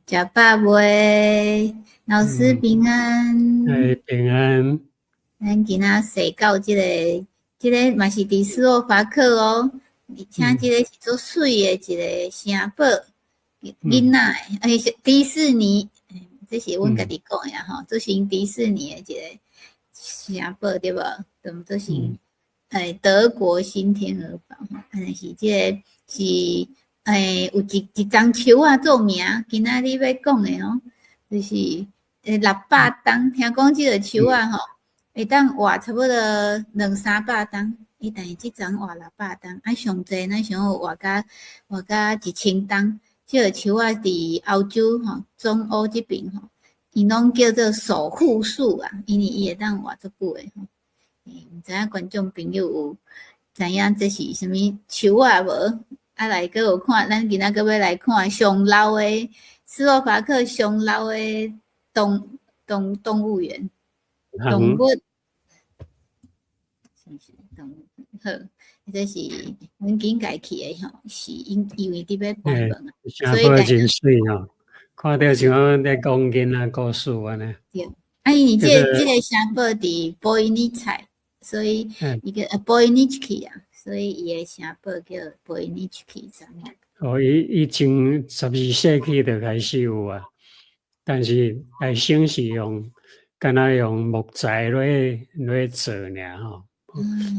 食饱未？老师平安。平安。咱今仔说到即个嘛是第斯洛伐克哦，而且即个是足水的一个城堡，囡仔的，是迪士尼，这是阮家己讲的吼，这是迪士尼的一个城堡对无？这是德国新天鹅堡，安尼是即个是有一丛树啊做名，今仔日要讲的哦，就是600吨，听讲即个树啊吼。会当活差不多200-300吨，但是即丛活600吨，上济咱想活甲1000吨。即个树啊，伫欧洲吼，中欧即边吼，伊拢叫做守护树啊，因为伊会当活足久诶吼。毋知影观众朋友有知影这是啥物树啊无？来搁有看，咱今仔搁要来看上老诶斯洛伐克上老诶动物园。动物，好，这是阮紧家去的吼，是因为伫要关门啊，所以真水吼，看到像在讲囡仔故事安尼。对，因为这个城堡伫波伊尼采，所以伊个波伊尼奇啊，所以伊的城堡叫波伊尼奇山。以前12世纪就开始有啊，但是内省是敢若用木材来做尔吼，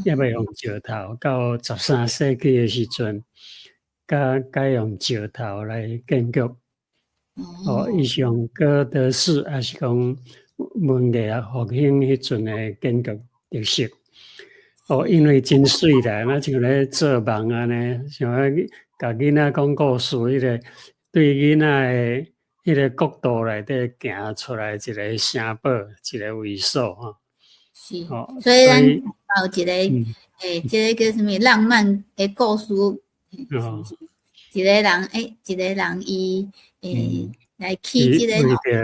也袂用石头。到13世纪的时阵，改用石头来建筑。伊是用哥德式还是讲文艺复兴迄阵的建筑特色。因为真水啦，那像咧做梦安尼，像甲囡仔讲故事，迄个对囡仔的迄个角度内底行出来一个城堡，一个位所吼。是，所以咱有一个这个叫什么浪漫的故事，一个人伊来起这个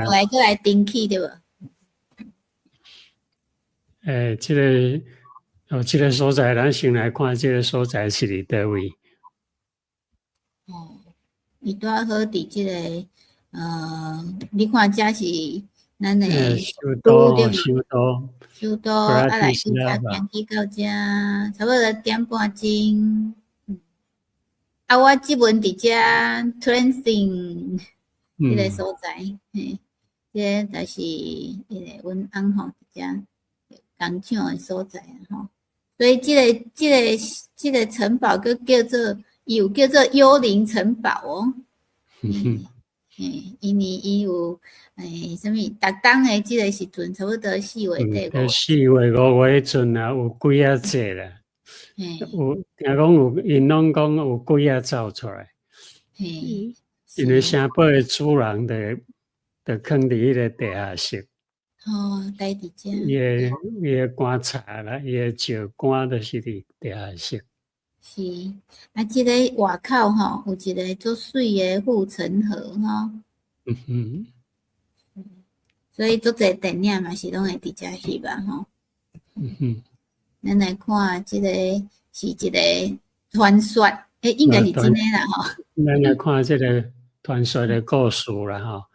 来过来登起对无？这个所在，咱先来看这个所在是伫倒位。伊拄好伫这个你看这是咱的首都对伐？首都来伊遮行去到遮，差不多1.5钟。我即阵伫遮 Trentin 迄个所在，这就是迄个阮翁吼伫遮工厂的所在吼。所以这个城堡佫有叫做幽灵城堡哦。因为伊有什么？逐冬的这个时阵，差不多4月底4月5月阵啊，有几啊节啦。有听讲因拢讲有鬼啊走出来。因为城堡的主人就囥伫迄个地下室。待伫遮。伊的棺材啦，伊的石棺都是伫地下室。是，这个外口吼有一个足水的护城河吼。所以足侪电影嘛是拢会伫遮翕啊吼。咱来看，这个是一个传说，应该是真的啦吼。咱来看这个传说的故事啦吼。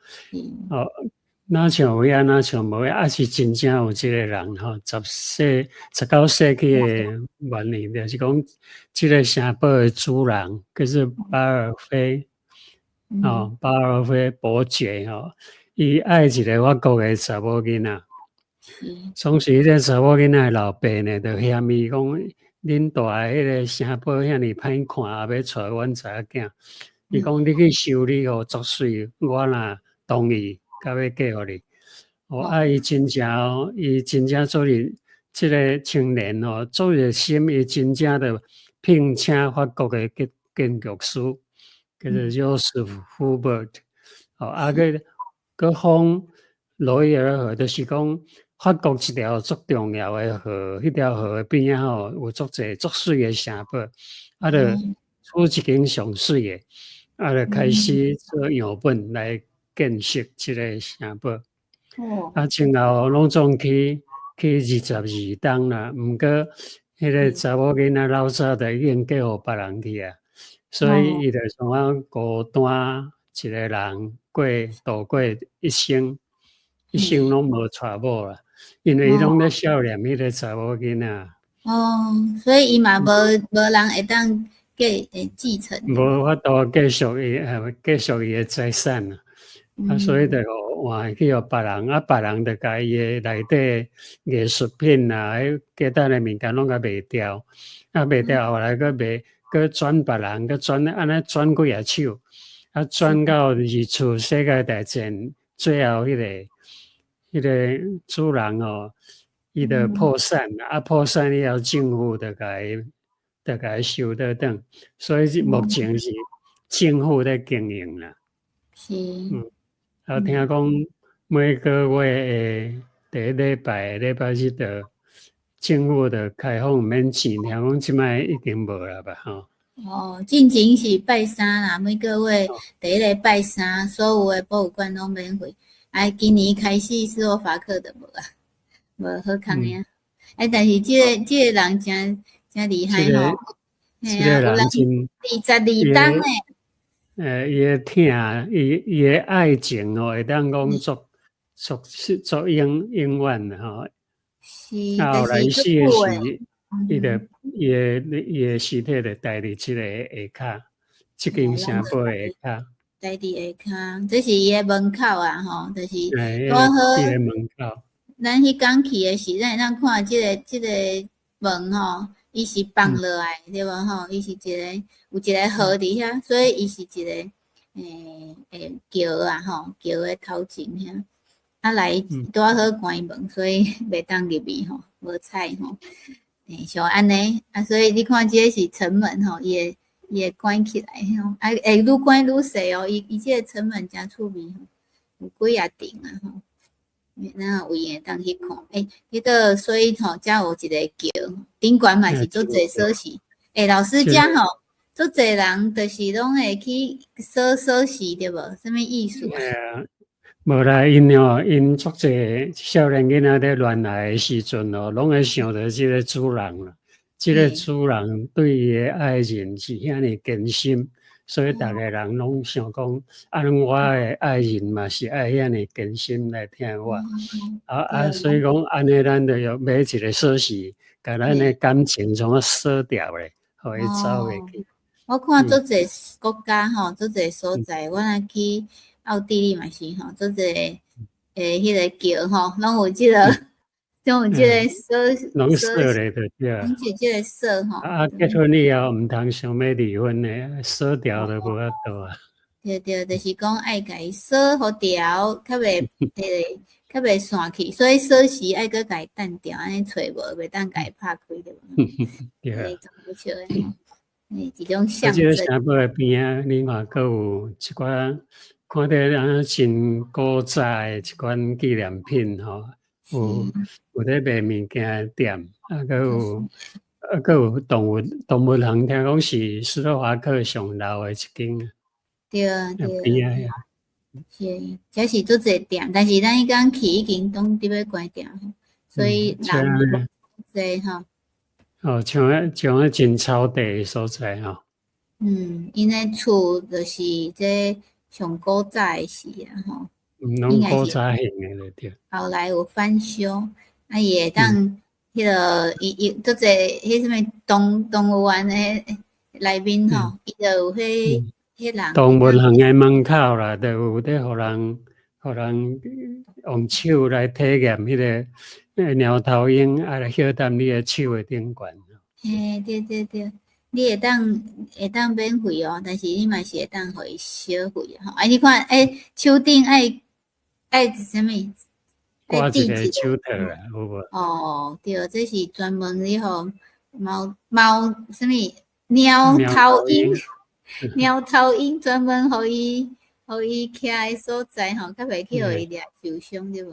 哪像有影，哪像无影，是真正有这个人吼。19世纪的元年，就是讲这个城堡的主人，就是巴尔菲伯爵吼，伊爱一个法国的查某囡仔。总是迄个查某囡仔老爸呢，就嫌伊讲恁大迄个城堡遐尼歹看，也要带阮查囝。伊讲你去修理互足水，我若同意。甲要嫁互你，伊真正做哩，这个青年做热心，伊真正的聘请法国的建筑师，叫做Joseph Hubert，佮封罗伊尔河，就是讲法国一条足重要的河，迄条河边仔有足侪足水的城堡，就出一间上水的，就开始做样本来建设这个城堡。前后拢总去22栋啦，毋过迄个查某囡仔老早就已经嫁互别人去啊，所以伊就想孤单一个人度过一生拢无娶某啦，因为伊拢咧少年迄个查某囡仔。哦，所以伊嘛无人会当继承，无法度继续伊的财产啦。所以就换去互别人，别人就甲伊的内底艺术品啊，迄简单的物件拢甲卖掉，卖掉后来佮转别人，佮转安尼转几啊手，转到二次世界大战最后迄个主人哦，伊就破产，破产以后政府就甲伊收倒转，所以目前是政府在经营啦。是。听讲每个月第一礼拜日的政府的开放免钱，听讲即摆已经无啦吧？哦，进前是拜三啦，每个月第一个拜三，所有的博物馆拢免费。今年开始斯洛伐克就无啊，无好康呀。但是这个人真厉害吼，这个人真22档诶。伊的疼，伊的爱情哦，会当讲足永远吼。是，后来死的时，伊的尸体就带伫即个下骹，即间城堡的下骹。带伫下骹，这是伊的门口啊，吼，就是刚好。伊的门口。咱迄讲去的时，咱会当看即个门吼，伊是放落来，对无吼？伊是有一个河伫遐，所以伊是一个桥啊吼，桥的头前遐，来拄好关门，所以袂当入去吼，无彩吼，像安尼所以你看即个是城门吼，伊会关起来吼，会愈关愈细哦，伊即个城门真趣味吼，有几啊顶啊吼。那有闲当去看，迄个所以吼，才有一个桥，顶悬嘛是足侪锁匙。老师讲吼，足侪人就是拢会去锁匙对无？什么意思啊？无啦，因足侪少年囡仔咧恋爱的时阵哦，拢会想着即个主人啦。即个主人对伊的爱情是遐尼坚心。所以逐个人拢想讲，我的爱人嘛是爱遐尼坚心来听我，所以讲安尼咱就要买一个锁匙，甲咱的感情从锁掉咧，互伊走袂去。我看足侪国家吼，足侪所在，我若去奥地利嘛是吼，足侪迄个桥吼，拢有即个。拢有即个锁，拢锁咧就对啊。拢是即个锁吼。结婚以后毋通想要离婚咧，锁掉就无法度啊。对，就是讲爱甲伊锁好条，较袂散去，所以锁匙爱佮甲伊单掉，安尼找无，袂当甲伊拍开对无？对啊。不错诶，一种象征。即个城堡诶边啊，你看佫有一寡看到真古早诶一款纪念品吼。有咧卖物件店，佫有动物园，听讲是斯洛伐克上老诶一间。对，是，这是足侪店，但是咱迄天去已经拢伫要关店，所以人侪吼。像迄真草地诶所在吼。因诶厝就是这上古早诶时啊吼。拢古早型诶了对。后来有翻修，伊会当迄个伊足侪迄什么动物园诶内面吼，伊就有迄人。动物园诶门口啦，就有咧互人用手来体验迄个猫头鹰，来歇踮你诶手诶顶悬。对，你会当免费哦，但是你嘛是会当互伊小费吼。你看，手顶爱什么？挂一个手套啦，有无？对，这是专门咧互猫什么猫头鹰，猫头鹰专门互伊徛诶所在吼，较袂去互伊掠受伤对无？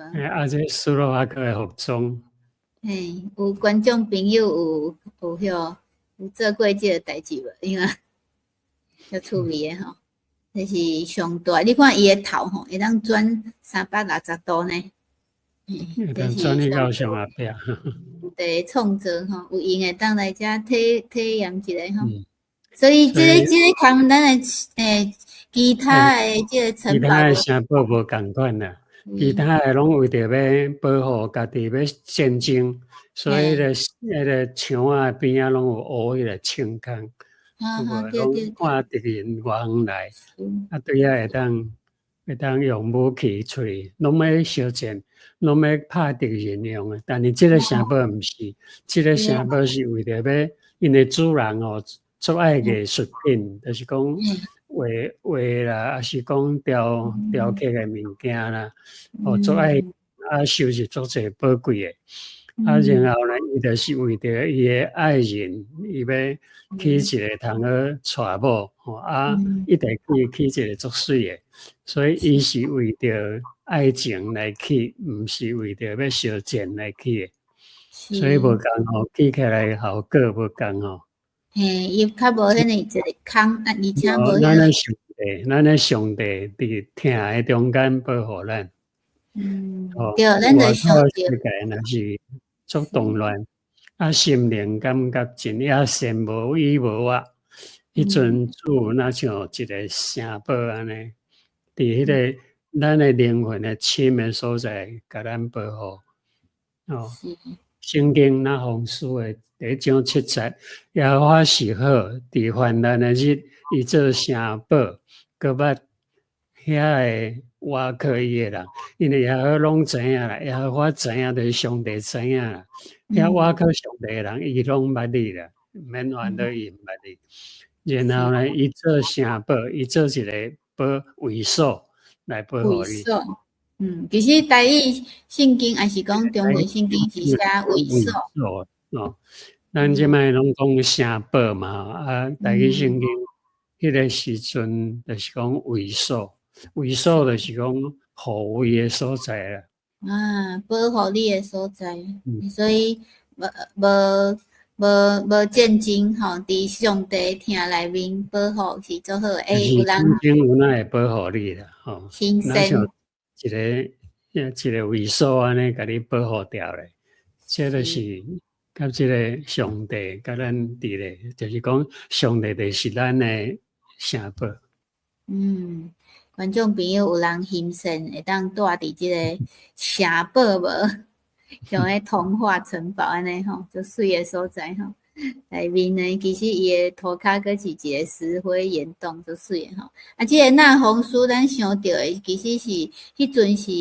这斯洛伐克诶服装。有观众朋友有做过即个代志无？因为较趣味诶吼。这是上大，你看伊个头吼，会当转360度呢。转去到上下壁。有创造吼，有闲会当来遮体验一下吼。所以所以这个跟咱的其他的这个其城堡他的城堡无共款啦，其他的拢为着要保护家己，要战争，所以迄个墙啊边啊拢有乌迄个青空，有无拢看敌人外方来，啊对啊会当用武器出去，拢要烧战，拢要拍敌人用的。但是这个城堡毋是，这个城堡是为着要因为主人哦，做爱艺术品，就是讲。画啦，还是讲雕刻的物件啦，哦，做爱收集做者宝贵的。然后呢，伊就是为着伊的爱人，伊要起一个通好娶某，一定起一个足水的，所以伊是为着爱情来起，毋是为着要烧钱来起的，所以无共起起来效果无共伊较无迄个一个空，而且无咱的上帝伫疼的中间保护咱。对，咱就想着世界若是足动乱，心灵感觉真野善无依无我，迄阵主若像一个城堡安尼，伫迄个咱的灵魂的深的所在，甲咱保护。圣经那红书的第1章7节，耶和华是好，伫患难的日，伊做城堡，搁捌遐个挖克伊的人，因为耶和华拢知影啦，耶和华知影，就是上帝知影啦。遐挖克上帝的人，伊拢捌你啦，免烦恼伊毋捌你。然后呢，伊做城堡，伊做一个卫所来保护你。其实台语圣经还是讲中文圣经是写卫所哦。咱即摆拢讲城堡嘛，台语圣经迄个时阵就是讲卫所，卫所就是讲护卫的所在啦。保护你的所在，所以无战争吼，伫上帝听内面保护是做好。有人战争有哪会保护你啦？吼，新鲜。一个卫所安尼，甲你保护掉咧，这就是甲这个上帝甲咱伫咧，就是讲上帝就是咱的城堡。观众朋友有人欣赏会当住伫即个城堡无？像迄童话城堡安尼吼，就水的所在吼。内面呢，其实伊的涂骹阁是一个石灰岩洞，就水的吼。即个那红书咱想到的，其实是迄阵是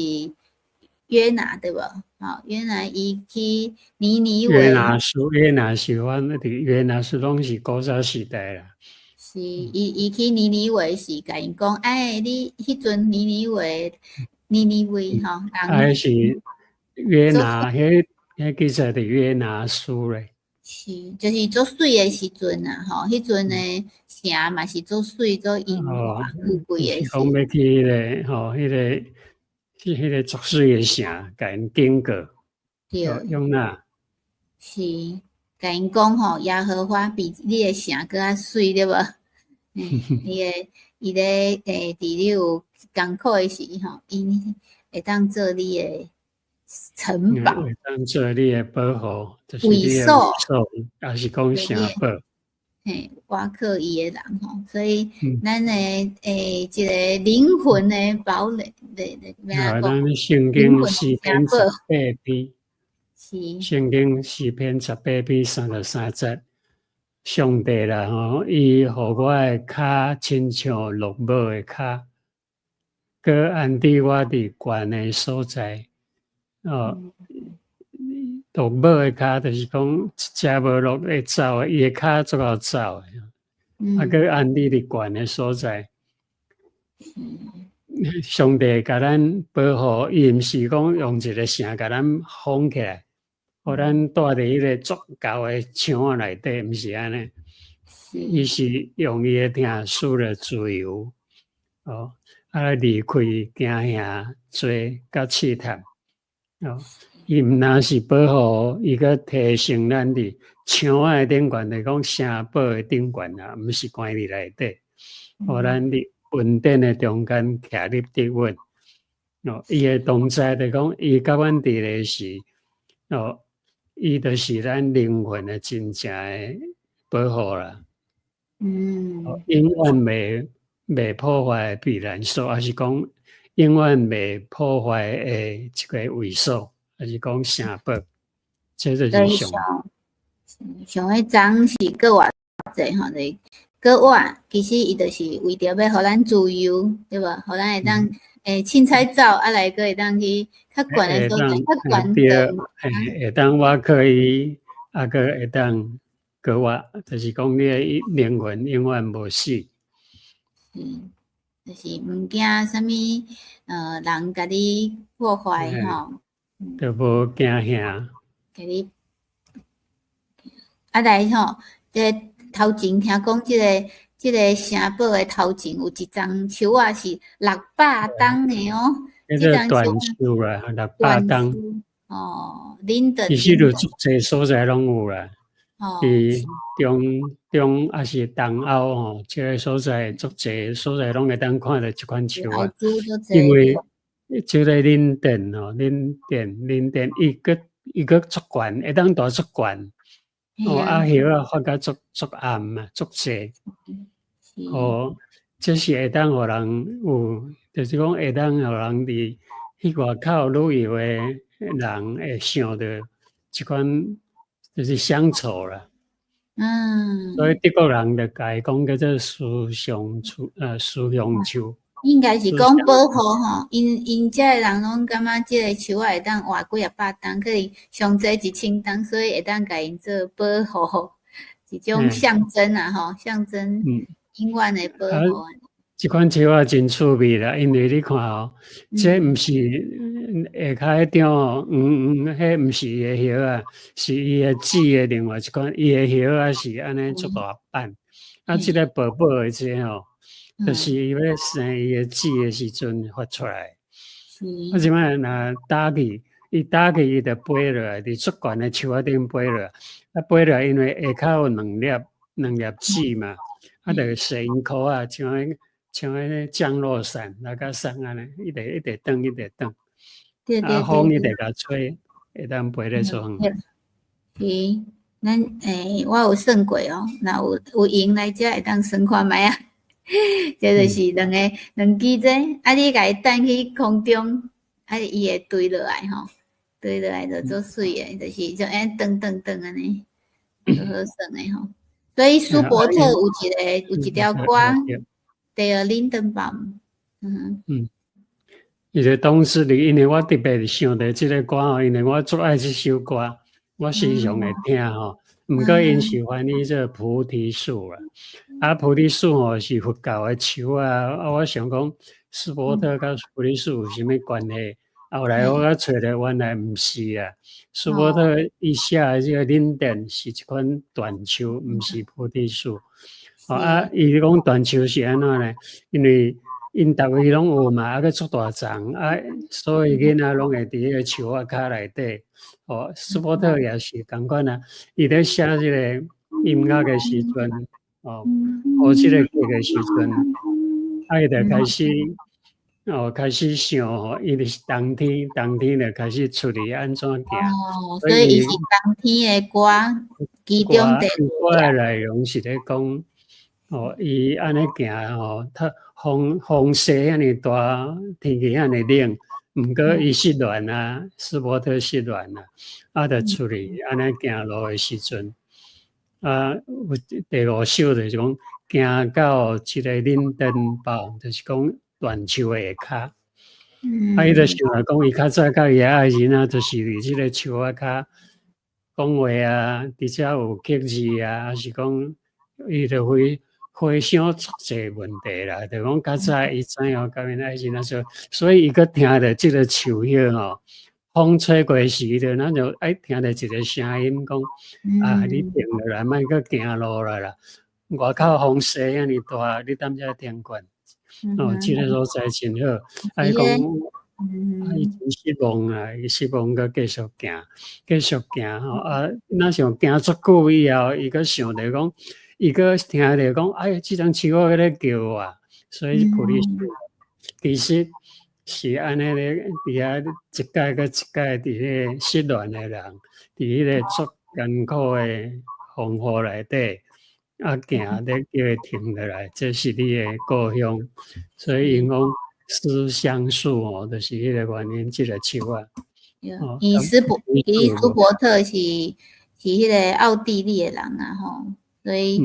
约拿对无？约拿伊去尼尼微。约拿是阮伫约拿是拢是古早时代啦。是伊去尼尼微是甲因讲，你迄阵尼尼微吼，还是约拿迄记载伫约拿书咧。是，就是做水的时阵啊，吼，迄阵的城嘛是做水做银华富贵的时。讲要去迄个吼，迄个作水的城，甲因经过。对，用哪？是，甲因讲吼，耶和华比你的城搁较水对无？伊咧伫你有艰苦的时吼，因会当做你的城堡，会当做你的保护，就是卫所，也是讲城堡。挖克伊的人吼，所以咱的一个灵魂的堡垒，咱圣经4篇18篇，圣经4篇18篇33节，上帝啦吼，伊互我的骹亲像鹿母的骹，佮安置我伫悬的所在。鹿母的骹就是讲一只无鹿会走的，伊的骹足够走的，佮安置伫悬的所在。上帝甲咱保护，伊毋是讲用一个城甲咱封起来，互咱住伫迄个足够的墙仔内底，毋是安尼。伊是用伊的听赐了自由，离开惊吓、罪甲试探。伊毋但是保护，伊阁提升咱伫墙仔顶悬，就是讲城堡的顶悬啦，毋是关伫内底，互咱伫稳定的中间徛立得稳。伊的同在就讲，伊甲阮伫咧是，伊就是咱灵魂的真正的保护啦。永远袂破坏避难所，还是讲永远袂破坏一个位所，还是讲城堡，这就是上迄章是国外济吼，就是国外其实伊就是为着要互咱自由，对无？互咱会当凊彩走，来个会当去较悬的所在，较悬的。会当我可以，个会当国外，就是讲你的灵魂永远无死。就是毋惊啥物人甲你破坏吼，都无惊吓。甲你来吼，这头前听讲，这个城堡的头前有一丛树啊，是600吨的哦。这个断树啦，600吨。林的。其实就足济所在拢有啦。伫中还是东欧吼，这个所在足济所在拢会当看到这款树啊。因为这个林甸吼，林甸伊个足悬，会当大足悬。叶啊发甲足暗嘛，足济。这是会当互人有，就是讲会当互人伫去外口旅游的人会想到这款就是乡愁啦。所以德国人就改讲叫做思乡树。应该是讲保护吼，因遮个人拢感觉即个树会当活几百吨，可能上济1000吨，所以会当甲因做保护，一种象征啊吼，象征永远的保护。这款树啊真趣味啦，因为你看哦，这毋是下骹迄张哦，迄毋是伊的叶啊，是伊的籽的另外一款，伊的叶啊是安尼足大瓣，这个薄薄的这吼。就是伊要生伊个籽的时阵发出来，即摆若打去，伊打去伊就飞落来，伫足悬的树仔顶飞落来，飞落来因为下骹有两粒籽嘛，就射因箍啊，像迄降落伞，那个伞安尼，一直转，风一直甲吹，会当飞咧出远。是，咱我有算过哦，若有闲来遮会当算看觅啊。这就是两支针，你甲伊带去空中，伊会坠落来吼，坠落来就做水的，就是就安转安尼，就好算的吼。所以舒伯特有一条歌，Der Lindenbaum，伊就当时哩，因为我特别想到这个歌吼，因为我最爱这首歌，我时常会听吼。毋过因是翻译做菩提树啦，菩提树吼是佛教的树啊，我想讲舒伯特甲菩提树有啥物关系？后来我找咧，原来毋是啊，舒伯特伊写的这个林甸是一款椴树，毋是菩提树。伊讲椴树是安怎呢？因为因逐位拢有嘛，个足大丛所以囡仔拢会伫迄个树仔骹内底。舒伯特也是同款啊，伊咧写即个音乐的时阵，即个歌的时阵，伊就开始想伊就是冬天就开始出去安怎行。所以伊是冬天的歌，其中歌的内容是咧讲，伊安尼行风势遐尼大，天气遐尼冷。毋过伊失恋啊，舒伯特失恋啊，就出去安尼行路的时阵，有第5首就是讲行到即个林登堡，就是讲椴树的下骹。伊就想来讲，伊较早甲伊爱人啊，就是伫即个树仔骹讲话啊，而且有刻字啊，还是讲伊就会回想足济问题啦，就讲较早伊知影甲因爱人说，所以伊个听着即个树叶吼，风吹过时着，咱就听着一个声音讲，你停落来，莫搁行路啦，外口风势遐尼大，你踮遮停悬，即个所在真好，伊讲，伊真失望啊，伊失望搁继续行吼，若想行足久以后，伊搁想着讲。伊个听着讲，即张树仔咧叫我，所以菩提树其实是安尼咧，伫遐一届搁一届伫迄失恋的人，伫迄个足艰苦的风雨内底，行咧叫伊停落来，这是你的故乡，所以因讲思乡树哦，就是迄个原因，即个树啊，哦，苏伯特是迄个奥地利的人啊，吼，所以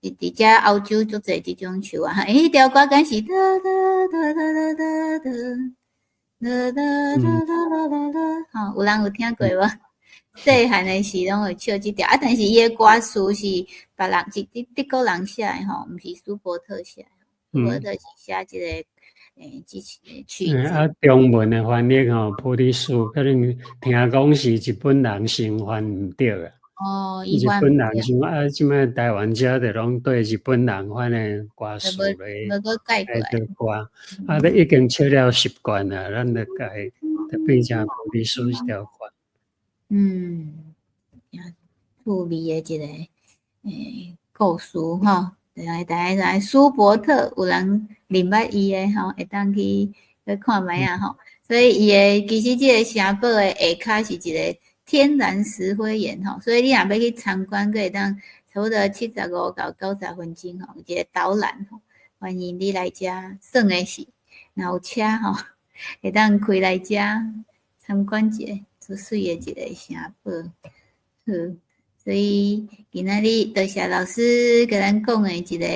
伊伫遮欧洲做侪即种树啊，迄条歌敢是哒哒哒哒哒哒哒哒哒哒哒哒，吼，有人有听过无？细汉的时拢会唱即条，但是伊的歌词是别人德国人写的吼，毋是苏伯特写的，苏伯特是写即个曲子。中文的翻译吼，普利斯可能听讲是日本人先翻毋对啊。哦，日本人先即摆台湾遮就拢对日本人翻的歌词咧，改过来。你已经笑了习惯了，咱就改，就变成普利斯一条歌。趣味的一个故事吼，大家苏伯特有人认捌伊的吼，会当去看卖啊吼。所以伊的其实即个城堡的下骹是一个天然石灰岩吼，所以你若要去参观，可会当差不多75到90分钟吼，一个导览吼，欢迎你来遮耍的是，若有车吼，会当开来遮参观一下，足水的一个城堡。所以今仔日多谢老师甲咱讲的一个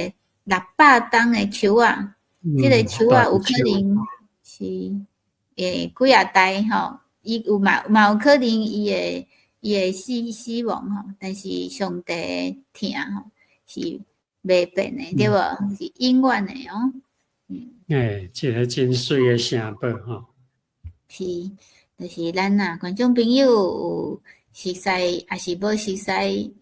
600吨的树啊，即个树啊有可能是几啊代吼，伊有嘛有可能伊会死亡吼，但是上帝疼吼是袂变的，对无？是永远的哦。一个真水的城堡吼。是，就是咱啊，观众朋友有熟悉，也是无熟悉，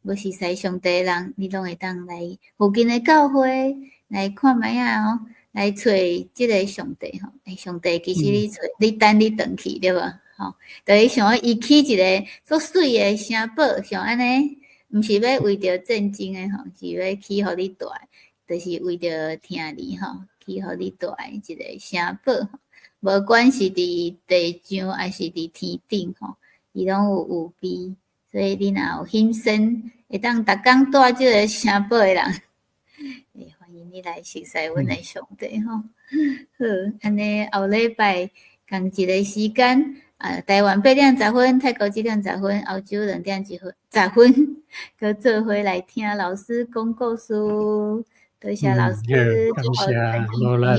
无熟悉上帝人，你拢会当来附近的教会来看卖啊吼，来找即个上帝吼。上帝其实你找，你等你转去对无？吼，就是想伊起一个足水的城堡，像安尼，毋是要为着战争的吼，是要起互你大，就是为着听你吼，起互你大一个城堡。无管是伫地上还是伫天顶吼，伊拢有味，所以你若有心生会当逐工住即个城堡的人，欢迎你来熟悉阮的上帝吼。好，安尼后礼拜同一个时间，台湾8点10分，泰国7点10分，澳洲2点10分，佮做伙来听老师讲故事。多谢老师，感谢罗拉。